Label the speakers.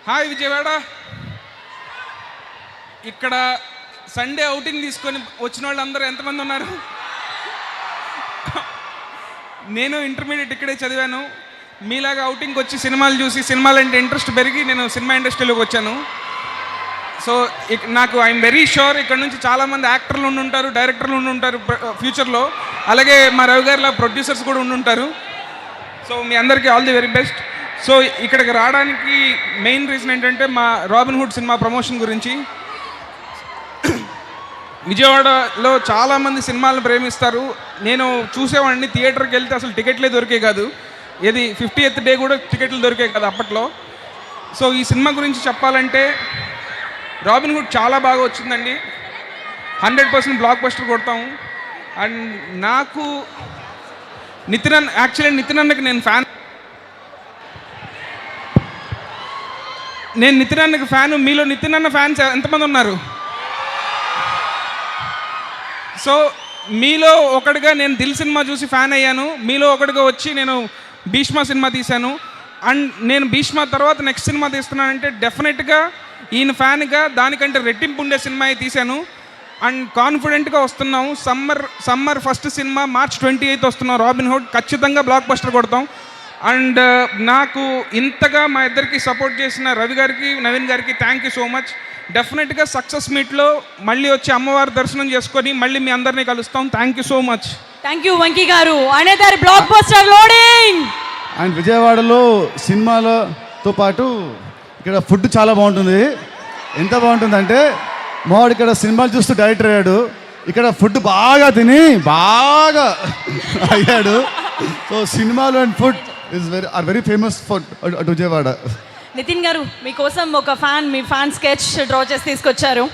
Speaker 1: Hi Vijayawada. ఇక్కడ Sunday outing తీసుకొని వచ్చిన వాళ్ళందరూ ఎంతమంది ఉన్నారు? నేను ఇంటర్మీడియట్ ఇక్కడే చదివాను. మీలాగా అవుటింగ్కి వచ్చి సినిమాలు చూసి సినిమాలంటే ఇంట్రెస్ట్ పెరిగి నేను సినిమా ఇండస్ట్రీలోకి వచ్చాను. సో నాకు ఐఎమ్ వెరీ షూర్ ఇక్కడ నుంచి చాలామంది యాక్టర్లు ఉండుంటారు, డైరెక్టర్లు ఉండుంటారు ఫ్యూచర్లో. అలాగే మా రవి గారిలా ప్రొడ్యూసర్స్ కూడా ఉండుంటారు. సో మీ అందరికీ all the very best. So ఇక్కడికి రావడానికి మెయిన్ రీజన్ ఏంటంటే మా రాబిన్ హుడ్ సినిమా ప్రమోషన్ గురించి. విజయవాడలో చాలామంది సినిమాలను ప్రేమిస్తారు. నేను చూసేవాడిని, థియేటర్కి వెళ్తే అసలు టికెట్లే దొరికే కాదు. ఏది 50th డే కూడా టికెట్లు దొరికే కాదు అప్పట్లో. సో ఈ సినిమా గురించి చెప్పాలంటే రాబిన్ హుడ్ చాలా బాగా వచ్చిందండి. 100% బ్లాక్ బస్టర్ కొడతాము. అండ్ నాకు నితిన్ అన్నకి నేను ఫ్యాన్. నేను నితిన్ అన్నకి ఫ్యాను. మీలో నితిన్ అన్న ఫ్యాన్స్ ఎంతమంది ఉన్నారు? సో మీలో ఒకటిగా నేను దిల్ సినిమా చూసి ఫ్యాన్ అయ్యాను. మీలో ఒకటిగా వచ్చి నేను భీష్మ సినిమా తీశాను. అండ్ నేను భీష్మ తర్వాత నెక్స్ట్ సినిమా తీస్తున్నానంటే డెఫినెట్గా ఈయన ఫ్యాన్గా దానికంటే రెట్టింపు ఉండే సినిమా తీశాను. అండ్ కాన్ఫిడెంట్గా వస్తున్నాము. సమ్మర్ ఫస్ట్ సినిమా March 28 వస్తున్నాం. రాబిన్ హుడ్ ఖచ్చితంగా బ్లాక్ బస్టర్ కొడతాం. అండ్ నాకు ఇంతగా మా ఇద్దరికి సపోర్ట్ చేసిన రవి గారికి, నవీన్ గారికి థ్యాంక్ యూ సో మచ్. డెఫినెట్గా సక్సెస్ మీట్లో మళ్ళీ వచ్చి అమ్మవారి దర్శనం చేసుకొని మళ్ళీ మీ అందరినీ కలుస్తాం. Thank you so much.
Speaker 2: Thank you Vanki garu. అనేదారి బ్లాక్ బస్టర్ లోడింగ్.
Speaker 3: అండ్ విజయవాడలో సినిమాలతో పాటు ఇక్కడ ఫుడ్ చాలా బాగుంటుంది. ఎంత బాగుంటుందంటే మావాడు ఇక్కడ సినిమాలు చూస్తూ డైరెక్టర్ అయ్యాడు. ఇక్కడ ఫుడ్ బాగా తిని బాగా అయ్యాడు. సో సినిమాలు and food are very famous for at Vijayawada.
Speaker 2: Nitin గారు మీకోసం ఒక మీ ఫ్యాన్ స్కెచ్ డ్రా చేసి తీసుకొచ్చారు.